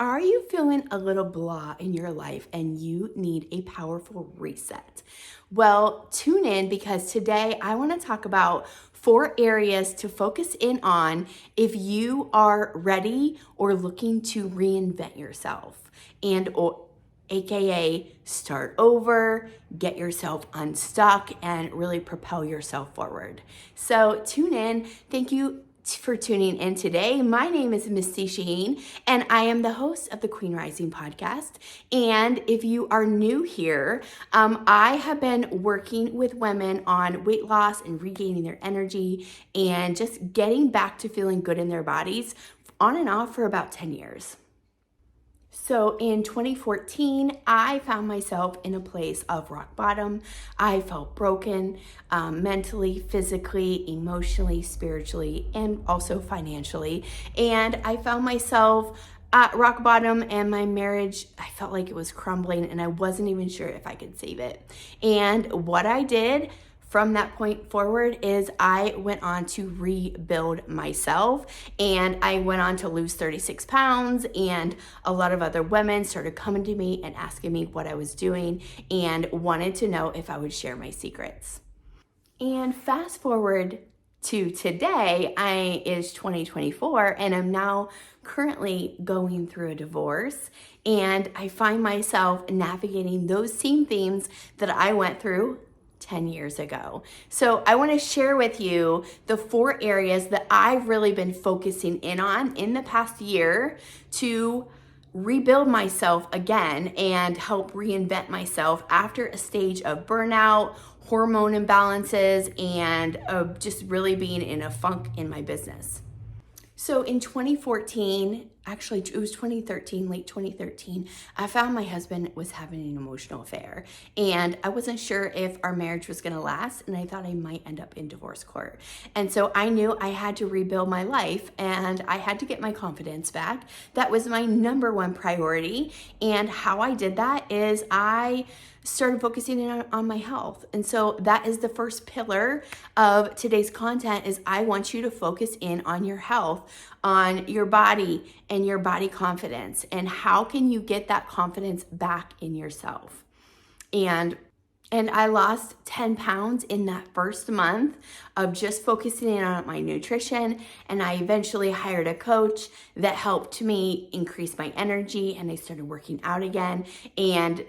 Are you feeling a little blah in your life and you need a powerful reset? Well, tune in because today I want to talk about 4 areas to focus in on if you are ready or looking to reinvent yourself or AKA start over, get yourself unstuck, and really propel yourself forward. So tune in. Thank you for tuning in today. My name is Misty Shaheen, and I am the host of the Queen Rising podcast. And if you are new here, I have been working with women on weight loss and regaining their energy and just getting back to feeling good in their bodies on and off for about 10 years. So in 2014, I found myself in a place of rock bottom. I felt broken mentally, physically, emotionally, spiritually, and also financially. And I found myself at rock bottom, and my marriage, I felt like it was crumbling and I wasn't even sure if I could save it. And what I did from that point forward is I went on to rebuild myself, and I went on to lose 36 pounds, and a lot of other women started coming to me and asking me what I was doing and wanted to know if I would share my secrets. And fast forward to today, is 2024, and I'm now currently going through a divorce, and I find myself navigating those same themes that I went through 10 years ago. So I want to share with you the 4 areas that I've really been focusing in on in the past year to rebuild myself again and help reinvent myself after a stage of burnout, hormone imbalances, and just really being in a funk in my business. So in 2014, actually it was 2013, late 2013, I found my husband was having an emotional affair, and I wasn't sure if our marriage was going to last, and I thought I might end up in divorce court. And so I knew I had to rebuild my life and I had to get my confidence back. That was my number one priority. And how I did that is I started focusing in on my health. And so that is the first pillar of today's content is I want you to focus in on your health, on your body and your body confidence, and how can you get that confidence back in yourself. And I lost 10 pounds in that first month of just focusing in on my nutrition. And I eventually hired a coach that helped me increase my energy, and I started working out again. And,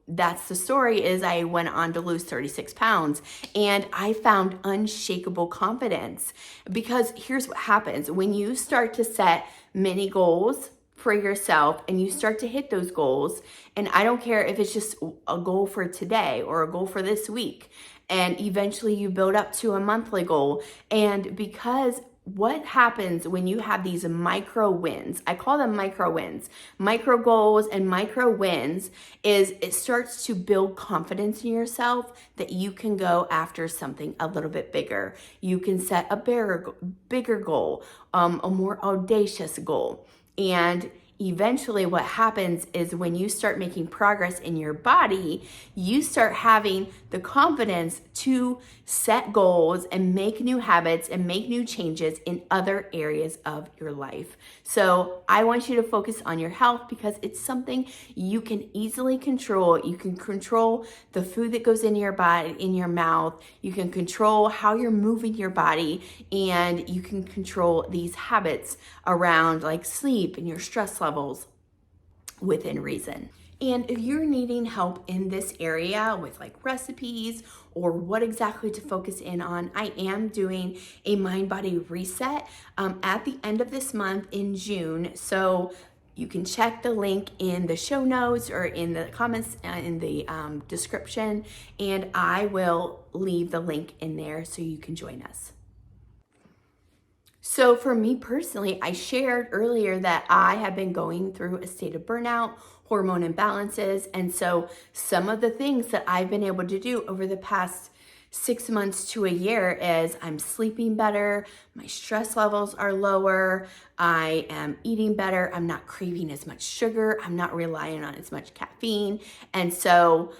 that's the story is I went on to lose 36 pounds, and I found unshakable confidence, because here's what happens when you start to set mini goals for yourself and you start to hit those goals. And I don't care if it's just a goal for today or a goal for this week, and eventually you build up to a monthly goal. And because what happens when you have these micro wins, I call them micro wins, micro goals and micro wins, is it starts to build confidence in yourself that you can go after something a little bit bigger. You can set a bigger goal, a more audacious goal. And eventually what happens is when you start making progress in your body, you start having the confidence to set goals and make new habits and make new changes in other areas of your life. So I want you to focus on your health because it's something you can easily control. You can control the food that goes in your body, in your mouth. You can control how you're moving your body, and you can control these habits around like sleep and your stress levels within reason. And if you're needing help in this area with like recipes or what exactly to focus in on, I am doing a mind body reset at the end of this month in June. So you can check the link in the show notes or in the comments in the description, and I will leave the link in there so you can join us. So for me personally, I shared earlier that I have been going through a state of burnout, hormone imbalances. And so some of the things that I've been able to do over the past 6 months to a year is I'm sleeping better, my stress levels are lower, I am eating better, I'm not craving as much sugar, I'm not relying on as much caffeine. And so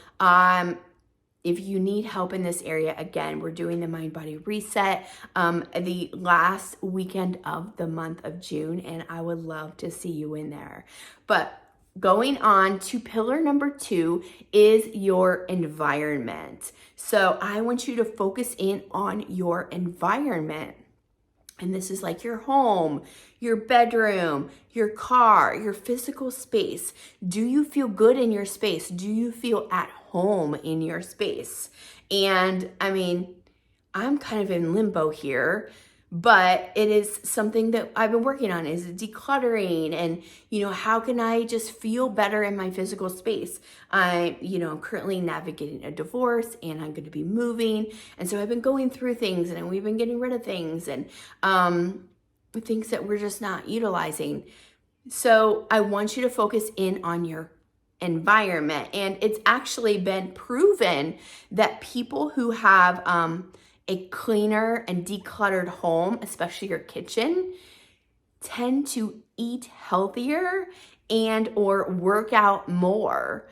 if you need help in this area, again, we're doing the mind body reset the last weekend of the month of June, and I would love to see you in there. But going on to pillar number 2 is your environment. So I want you to focus in on your environment. And this is like your home, your bedroom, your car, your physical space. Do you feel good in your space? Do you feel at home in your space? And I mean, I'm kind of in limbo here, but it is something that I've been working on, is decluttering and, how can I just feel better in my physical space? I'm currently navigating a divorce and I'm going to be moving. And so I've been going through things and we've been getting rid of things and things that we're just not utilizing. So I want you to focus in on your environment. And it's actually been proven that people who have a cleaner and decluttered home, especially your kitchen, tend to eat healthier and or work out more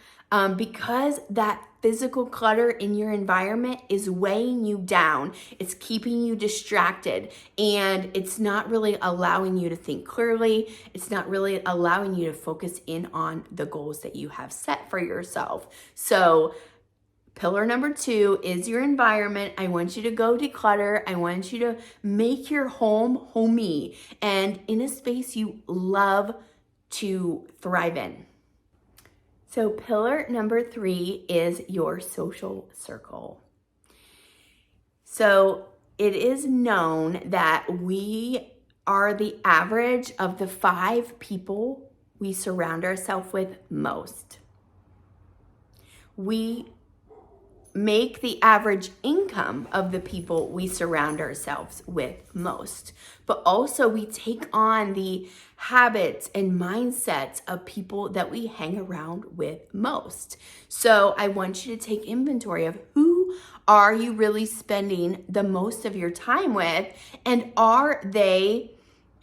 because that physical clutter in your environment is weighing you down. It's keeping you distracted and it's not really allowing you to think clearly. It's not really allowing you to focus in on the goals that you have set for yourself. So pillar number 2 is your environment. I want you to go declutter. I want you to make your home homey and in a space you love to thrive in. So pillar number 3 is your social circle. So it is known that we are the average of the 5 people we surround ourselves with most. We make the average income of the people we surround ourselves with most. But also we take on the habits and mindsets of people that we hang around with most. So I want you to take inventory of who are you really spending the most of your time with, and are they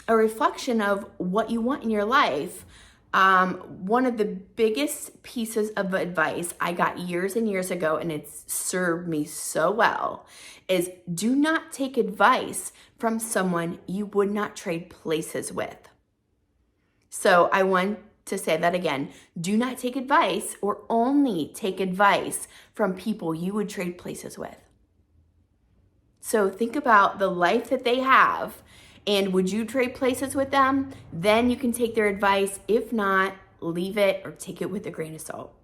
a reflection of what you want in your life? One of the biggest pieces of advice I got years and years ago, and it's served me so well, is do not take advice from someone you would not trade places with. So I want to say that again. Do not take advice, or only take advice from people you would trade places with. So think about the life that they have, and would you trade places with them? Then you can take their advice. If not, leave it or take it with a grain of salt.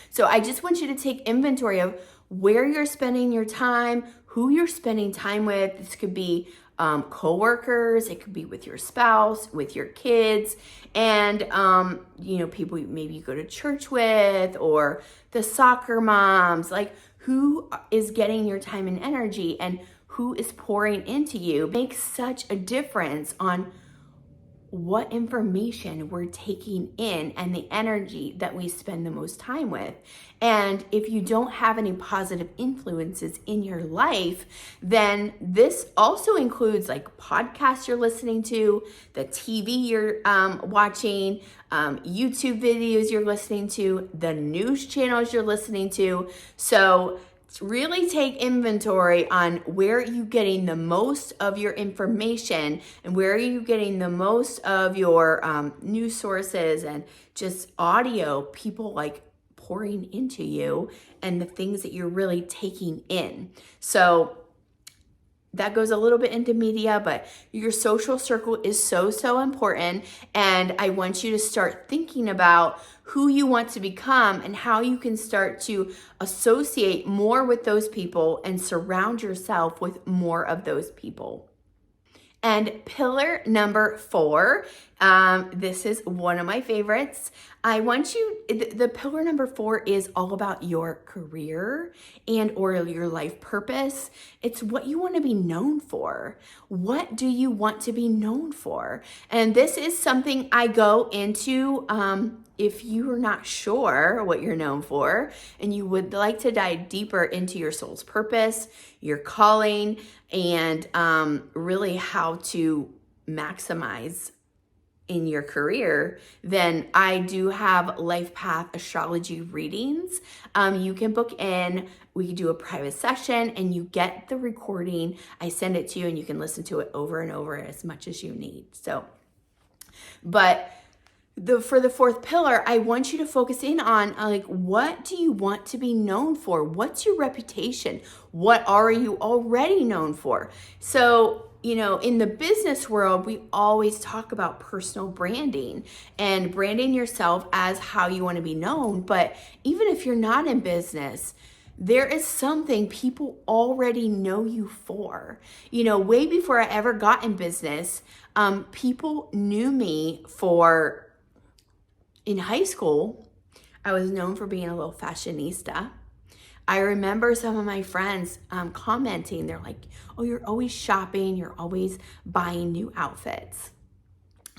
So I just want you to take inventory of where you're spending your time, who you're spending time with. This could be coworkers, it could be with your spouse, with your kids, and people maybe you go to church with, or the soccer moms. Like, who is getting your time and energy, and who is pouring into you makes such a difference on what information we're taking in and the energy that we spend the most time with. And if you don't have any positive influences in your life, then this also includes like podcasts you're listening to, the TV you're watching, YouTube videos you're listening to, the news channels you're listening to. So really take inventory on where are you getting the most of your information, and where are you getting the most of your news sources and just audio, people like pouring into you, and the things that you're really taking in. So that goes a little bit into media, but your social circle is so important. And I want you to start thinking about who you want to become and how you can start to associate more with those people and surround yourself with more of those people. And pillar number 4, this is one of my favorites. I want you, the pillar number 4 is all about your career and or your life purpose. It's what you want to be known for. What do you want to be known for? And this is something I go into if you are not sure what you're known for and you would like to dive deeper into your soul's purpose, your calling, and really how to maximize in your career, then I do have life path astrology readings. You can book in, we can do a private session and you get the recording. I send it to you and you can listen to it over and over as much as you need. So, but for the fourth pillar, I want you to focus in on like, what do you want to be known for? What's your reputation? What are you already known for? So, in the business world, we always talk about personal branding and branding yourself as how you want to be known. But even if you're not in business, there is something people already know you for. Way before I ever got in business, people knew me for, in high school, I was known for being a little fashionista. I remember some of my friends commenting, they're like, oh, you're always shopping, you're always buying new outfits.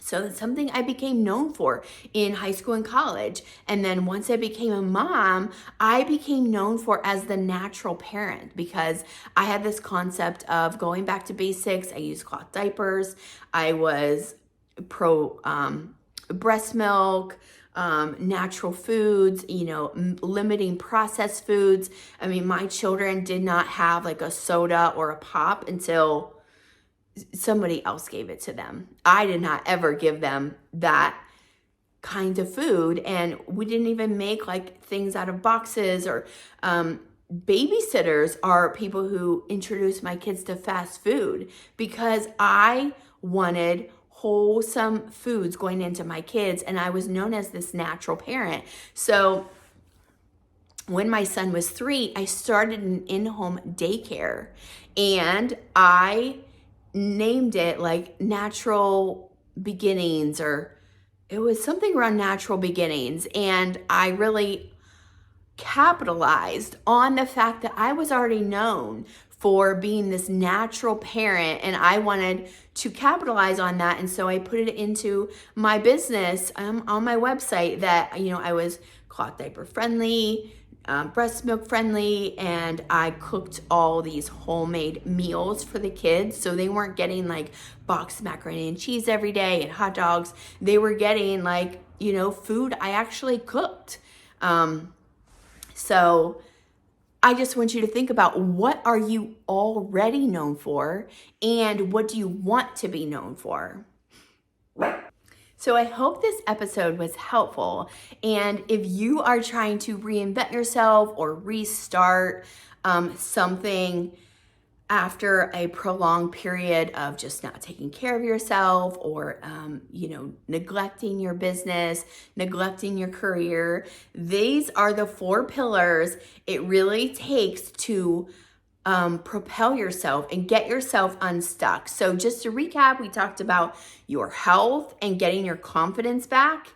So it's something I became known for in high school and college. And then once I became a mom, I became known for as the natural parent because I had this concept of going back to basics. I used cloth diapers. I was pro breast milk, natural foods, limiting processed foods. I mean, my children did not have like a soda or a pop until somebody else gave it to them. I did not ever give them that kind of food. And we didn't even make like things out of boxes or babysitters are people who introduced my kids to fast food because I wanted wholesome foods going into my kids, and I was known as this natural parent. So when my son was 3, I started an in-home daycare, and I named it like Natural Beginnings, or it was something around Natural Beginnings, and I really capitalized on the fact that I was already known for being this natural parent, and I wanted to capitalize on that. And so I put it into my business on my website that, I was cloth diaper friendly, breast milk friendly, and I cooked all these homemade meals for the kids. So they weren't getting like boxed macaroni and cheese every day and hot dogs. They were getting like, food I actually cooked. So I just want you to think about, what are you already known for and what do you want to be known for? So I hope this episode was helpful. And if you are trying to reinvent yourself or restart something after a prolonged period of just not taking care of yourself or, neglecting your business, neglecting your career, these are the 4 pillars it really takes to propel yourself and get yourself unstuck. So just to recap, we talked about your health and getting your confidence back.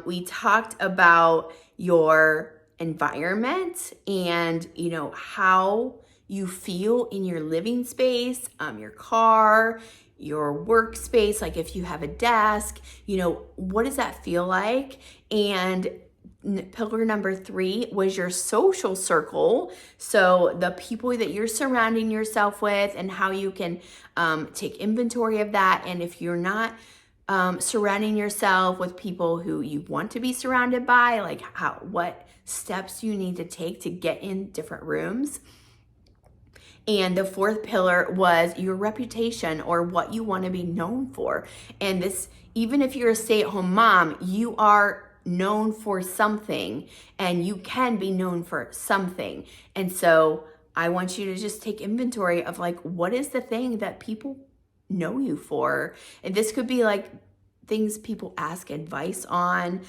We talked about your environment and, how you feel in your living space, your car, your workspace, like if you have a desk, what does that feel like? And pillar number 3 was your social circle. So the people that you're surrounding yourself with and how you can take inventory of that. And if you're not surrounding yourself with people who you want to be surrounded by, like what steps you need to take to get in different rooms. And the 4th pillar was your reputation, or what you want to be known for. And this, even if you're a stay-at-home mom, you are known for something and you can be known for something. And so I want you to just take inventory of like, what is the thing that people know you for? And this could be like things people ask advice on,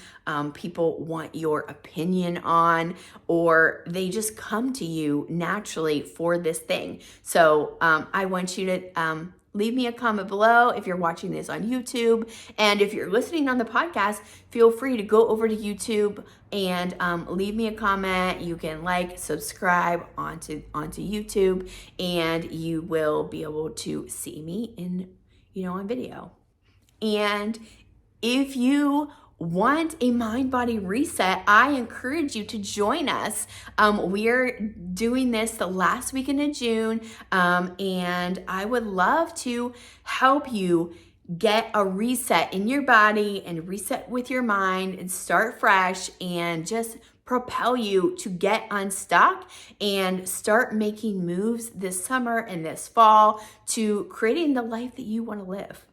people want your opinion on, or they just come to you naturally for this thing. So I want you to leave me a comment below if you're watching this on YouTube. And if you're listening on the podcast, feel free to go over to YouTube and leave me a comment. You can subscribe onto YouTube, and you will be able to see me on video. And if you want a mind-body reset, I encourage you to join us. We're doing this the last weekend of June, and I would love to help you get a reset in your body and reset with your mind and start fresh and just propel you to get unstuck and start making moves this summer and this fall to creating the life that you want to live.